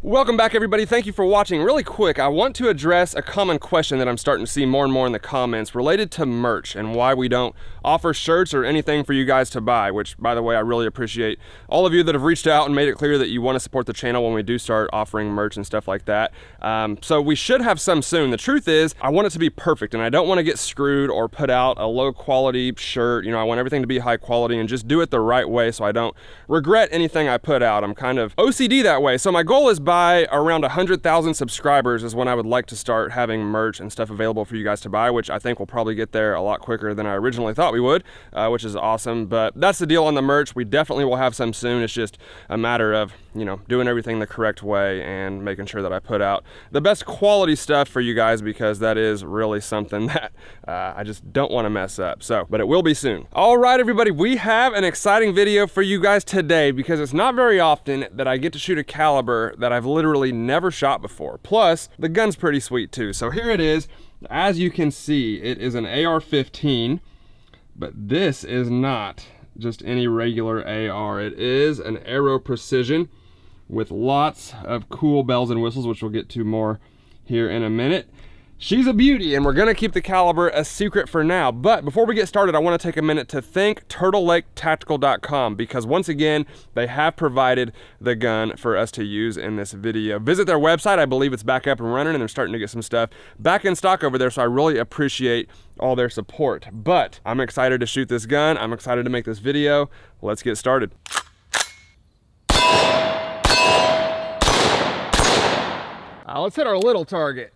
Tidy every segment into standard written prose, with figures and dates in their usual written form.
Welcome back, everybody. Thank you for watching. Really quick, I want to address a common question that I'm starting to see more and more in the comments related to merch and why we don't offer shirts or anything for you guys to buy, which, by the way, I really appreciate all of you that have reached out and made it clear that you want to support the channel when we do start offering merch and stuff like that. So we should have some soon. The truth is, I want it to be perfect, and I don't want to get screwed or put out a low quality shirt. You know, I want everything to be high quality and just do it the right way so I don't regret anything I put out. I'm kind of OCD that way. So my goal is by around 100,000 subscribers is when I would like to start having merch and stuff available for you guys to buy, which I think will probably get there a lot quicker than I originally thought we would, which is awesome. But that's the deal on the merch. We definitely will have some soon. It's just a matter of, you know, doing everything the correct way and making sure that I put out the best quality stuff for you guys, because that is really something that I just don't want to mess up. So, but it will be soon. All right, everybody, we have an exciting video for you guys today, because it's not very often that I get to shoot a caliber that I've literally never shot before. Plus, the gun's pretty sweet too. So here it is. As you can see, it is an AR-15, but this is not just any regular AR. It is an Aero Precision with lots of cool bells and whistles, which we'll get to more here in a minute. She's a beauty, and we're gonna keep the caliber a secret for now. But before we get started, I wanna take a minute to thank TurtleLakeTactical.com, because once again, they have provided the gun for us to use in this video. Visit their website. I believe it's back up and running, and they're starting to get some stuff back in stock over there, so I really appreciate all their support. But I'm excited to shoot this gun. I'm excited to make this video. Let's get started. Let's hit our little target.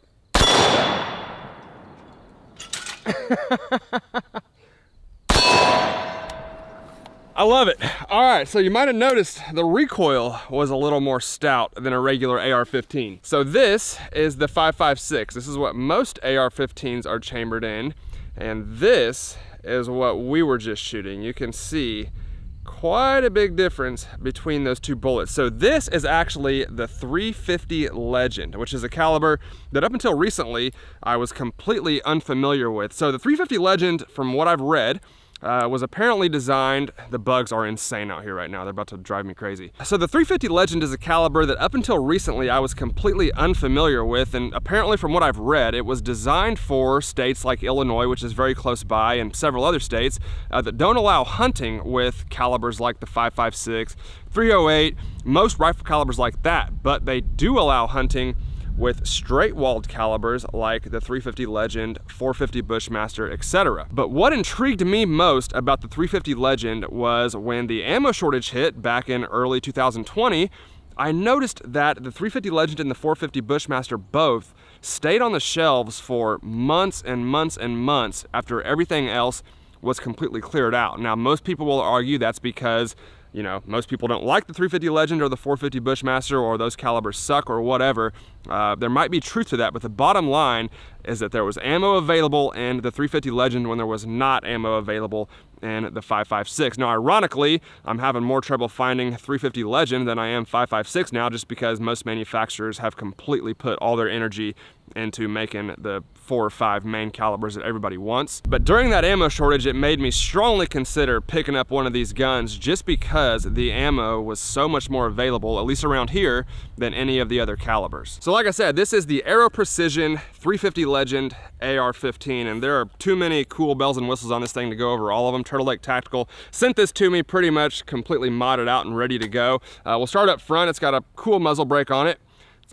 I love it. All right, so you might have noticed the recoil was a little more stout than a regular AR-15. So this is the 5.56. This is what most AR-15s are chambered in, and this is what we were just shooting. You can see quite a big difference between those two bullets. So this is actually the 350 Legend, which is a caliber that up until recently I was completely unfamiliar with. So the 350 Legend, from what I've read, was apparently designed, the bugs are insane out here right now, they're about to drive me crazy. So the 350 Legend is a caliber that up until recently I was completely unfamiliar with, and apparently from what I've read, it was designed for states like Illinois, which is very close by, and several other states that don't allow hunting with calibers like the 5.56, 308, most rifle calibers like that, but they do allow hunting with straight-walled calibers like the 350 Legend, 450 Bushmaster, etc. But what intrigued me most about the 350 Legend was when the ammo shortage hit back in early 2020, I noticed that the 350 Legend and the 450 Bushmaster both stayed on the shelves for months and months and months after everything else was completely cleared out. Now, most people will argue that's because, you know, most people don't like the 350 Legend or the 450 Bushmaster, or those calibers suck or whatever. There might be truth to that, but the bottom line is that there was ammo available in the 350 Legend when there was not ammo available in the 5.56. Now, ironically, I'm having more trouble finding 350 Legend than I am 5.56 now, just because most manufacturers have completely put all their energy into making the 4 or 5 main calibers that everybody wants. But during that ammo shortage, it made me strongly consider picking up one of these guns, just because the ammo was so much more available, at least around here, than any of the other calibers. So like I said, this is the Aero Precision 350 Legend AR-15, and there are too many cool bells and whistles on this thing to go over all of them. Turtle Lake Tactical sent this to me pretty much completely modded out and ready to go. We'll start up front. It's got a cool muzzle brake on it.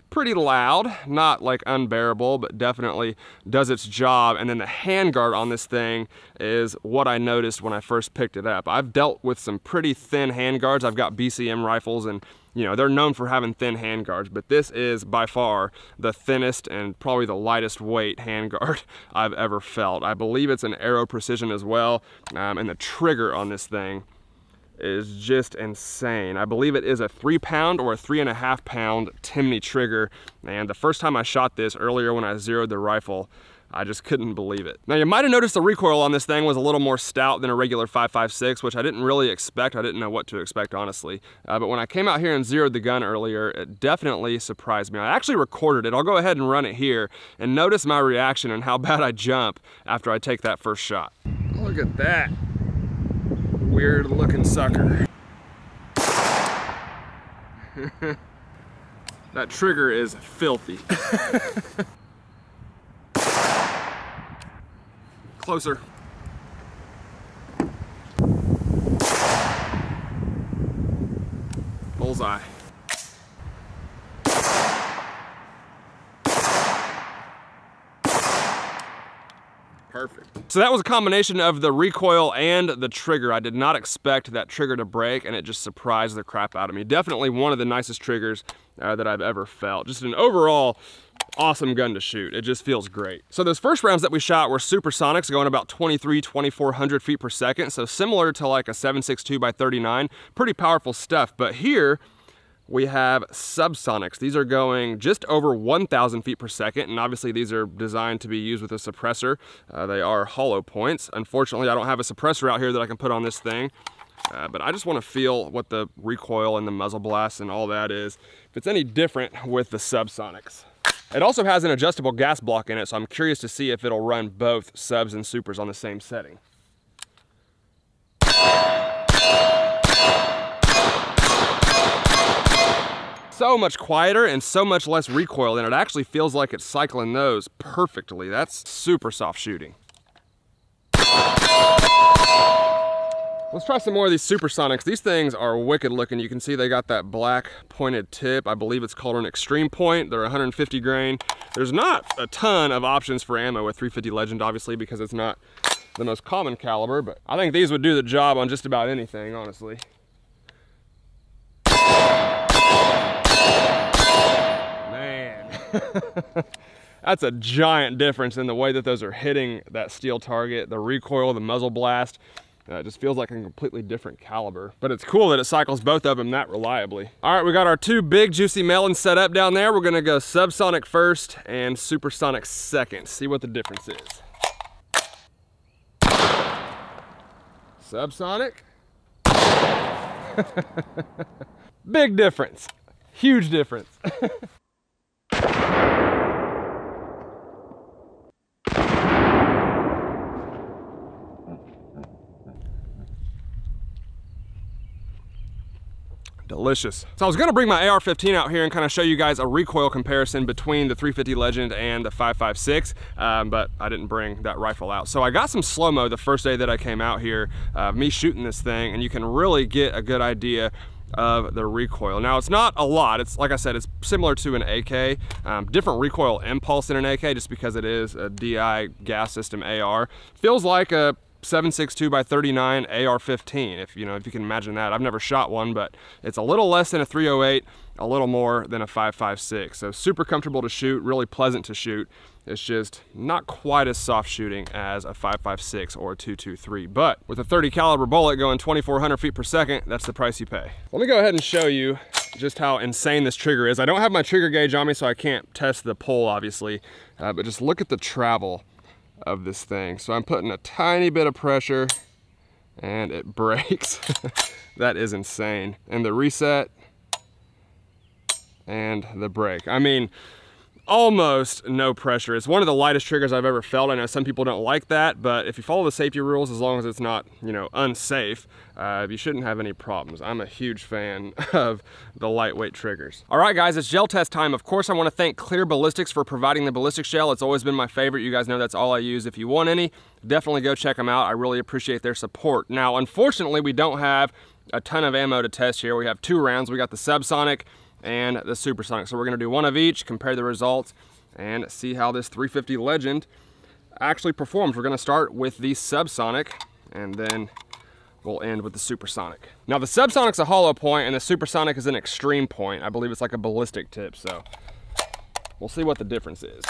Pretty loud, not like unbearable, but definitely does its job. And then the handguard on this thing is what I noticed when I first picked it up. I've dealt with some pretty thin handguards. I've got BCM rifles, and you know, they're known for having thin handguards, but this is by far the thinnest and probably the lightest weight handguard I've ever felt. I believe it's an Aero Precision as well, and the trigger on this thing is just insane. I believe it is a 3-pound or a 3.5-pound Timney trigger, and the first time I shot this earlier when I zeroed the rifle, I just couldn't believe it. Now, you might have noticed the recoil on this thing was a little more stout than a regular 5.56, which I didn't really expect. I didn't know what to expect, honestly. But when I came out here and zeroed the gun earlier, it definitely surprised me. I actually recorded it. I'll go ahead and run it here and notice my reaction and how bad I jump after I take that first shot. Look at that weird looking sucker. That trigger is filthy. Closer. Bullseye. Perfect. So that was a combination of the recoil and the trigger. I did not expect that trigger to break, and it just surprised the crap out of me. Definitely one of the nicest triggers that I've ever felt. Just an overall awesome gun to shoot. It just feels great. So those first rounds that we shot were Supersonics, going about 2,400 feet per second. So similar to like a 7.62 by 39, pretty powerful stuff. But here we have Subsonics. These are going just over 1,000 feet per second, and obviously these are designed to be used with a suppressor. They are hollow points. Unfortunately, I don't have a suppressor out here that I can put on this thing, but I just want to feel what the recoil and the muzzle blast and all that is, if it's any different with the Subsonics. It also has an adjustable gas block in it, so I'm curious to see if it'll run both subs and supers on the same setting. So much quieter and so much less recoil, and it actually feels like it's cycling those perfectly. That's super soft shooting. Let's try some more of these Supersonics. These things are wicked looking. You can see they got that black pointed tip. I believe it's called an extreme point. They're 150 grain. There's not a ton of options for ammo with 350 Legend, obviously, because it's not the most common caliber, but I think these would do the job on just about anything, honestly. That's a giant difference in the way that those are hitting that steel target, the recoil, the muzzle blast. It just feels like a completely different caliber, but it's cool that it cycles both of them that reliably. All right, we got our two big juicy melons set up down there. We're gonna go Subsonic first and Supersonic second, see what the difference is. Subsonic. Big difference, huge difference. Delicious. So I was gonna bring my AR-15 out here and kind of show you guys a recoil comparison between the 350 Legend and the 5.56, but I didn't bring that rifle out. So I got some slow-mo the first day that I came out here, me shooting this thing, and you can really get a good idea of the recoil. Now it's not a lot, it's like I said, it's similar to an AK, different recoil impulse in an AK just because it is a DI gas system AR. Feels like a 7.62 by 39 AR-15, if you can imagine that. I've never shot one, but it's a little less than a 308, a little more than a 5.56. So super comfortable to shoot, really pleasant to shoot. It's just not quite as soft shooting as a 5.56 or a 223, but with a 30 caliber bullet going 2,400 feet per second, that's the price you pay. Let me go ahead and show you just how insane this trigger is. I don't have my trigger gauge on me, so I can't test the pull, obviously, but just look at the travel of this thing. So I'm putting a tiny bit of pressure and it breaks. That is insane. And the reset and the break. I mean, almost no pressure. It's one of the lightest triggers I've ever felt. I know some people don't like that, but if you follow the safety rules, as long as it's not, unsafe, you shouldn't have any problems. I'm a huge fan of the lightweight triggers. All right, guys, it's gel test time. Of course, I want to thank Clear Ballistics for providing the ballistic gel. It's always been my favorite. You guys know that's all I use. If you want any, definitely go check them out. I really appreciate their support. Now, unfortunately, we don't have a ton of ammo to test here. We have 2 rounds. We got the Subsonic and the Supersonic. So we're gonna do one of each, compare the results, and see how this 350 Legend actually performs. We're gonna start with the Subsonic, and then we'll end with the Supersonic. Now the Subsonic's a hollow point, and the Supersonic is an extreme point. I believe it's like a ballistic tip, so we'll see what the difference is.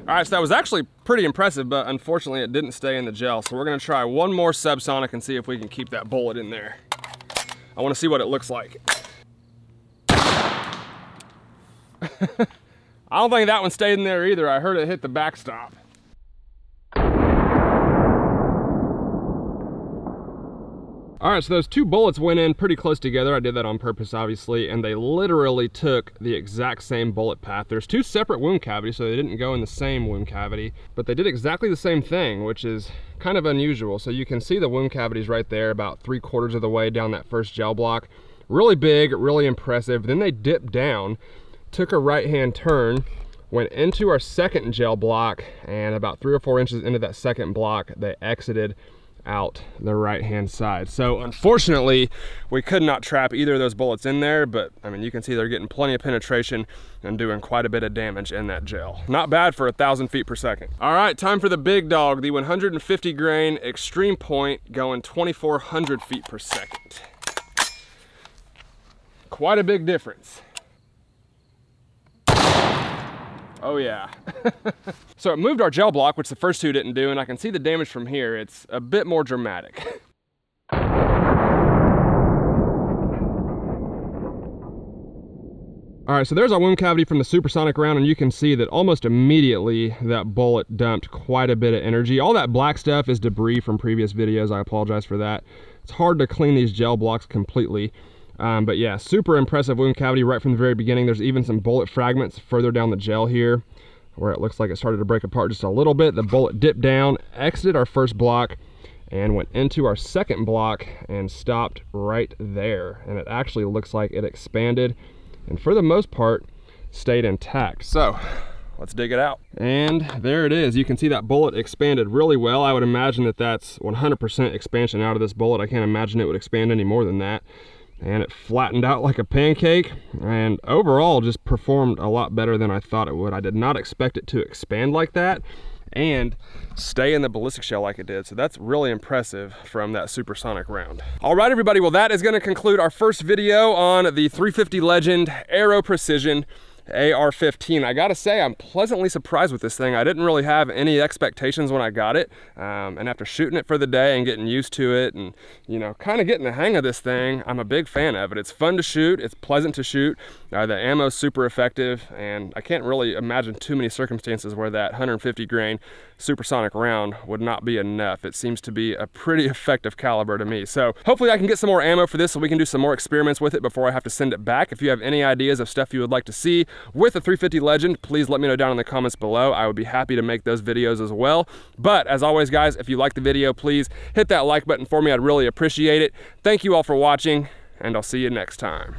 All right, so that was actually pretty impressive, but unfortunately it didn't stay in the gel. So we're gonna try one more Subsonic and see if we can keep that bullet in there. I wanna see what it looks like. I don't think that one stayed in there either. I heard it hit the backstop. All right, so those two bullets went in pretty close together. I did that on purpose, obviously, and they literally took the exact same bullet path. There's two separate wound cavities, so they didn't go in the same wound cavity, but they did exactly the same thing, which is kind of unusual. So you can see the wound cavities right there, about 3/4 of the way down that first gel block. Really big, really impressive. Then they dipped down, took a right-hand turn, went into our second gel block, and about 3 or 4 inches into that second block, they exited out the right-hand side. So unfortunately, we could not trap either of those bullets in there, but I mean, you can see they're getting plenty of penetration and doing quite a bit of damage in that gel. Not bad for 1,000 feet per second. All right, time for the big dog, the 150 grain extreme point, going 2,400 feet per second. Quite a big difference. Oh yeah. So it moved our gel block, which the first two didn't do, and I can see the damage from here. It's a bit more dramatic. All right, so there's our wound cavity from the supersonic round, and you can see that almost immediately that bullet dumped quite a bit of energy. All that black stuff is debris from previous videos. I apologize for that. It's hard to clean these gel blocks completely. But yeah, super impressive wound cavity right from the very beginning. There's even some bullet fragments further down the gel here where it looks like it started to break apart just a little bit. The bullet dipped down, exited our first block, and went into our second block and stopped right there. And it actually looks like it expanded and for the most part stayed intact. So let's dig it out. And there it is. You can see that bullet expanded really well. I would imagine that that's 100% expansion out of this bullet. I can't imagine it would expand any more than that. And it flattened out like a pancake, and overall just performed a lot better than I thought it would. I did not expect it to expand like that and stay in the ballistic shell like it did. So that's really impressive from that supersonic round. All right, everybody, well, that is going to conclude our first video on the 350 Legend Aero Precision AR-15. I gotta say, I'm pleasantly surprised with this thing. I didn't really have any expectations when I got it, and after shooting it for the day and getting used to it and, you know, kind of getting the hang of this thing, I'm a big fan of it. It's fun to shoot, it's pleasant to shoot, the ammo's super effective, and I can't really imagine too many circumstances where that 150 grain supersonic round would not be enough. It seems to be a pretty effective caliber to me. So hopefully I can get some more ammo for this so we can do some more experiments with it before I have to send it back. If you have any ideas of stuff you would like to see with the 350 Legend, please let me know down in the comments below. I would be happy to make those videos as well. But as always, guys, if you like the video, please hit that like button for me. I'd really appreciate it. Thank you all for watching, and I'll see you next time.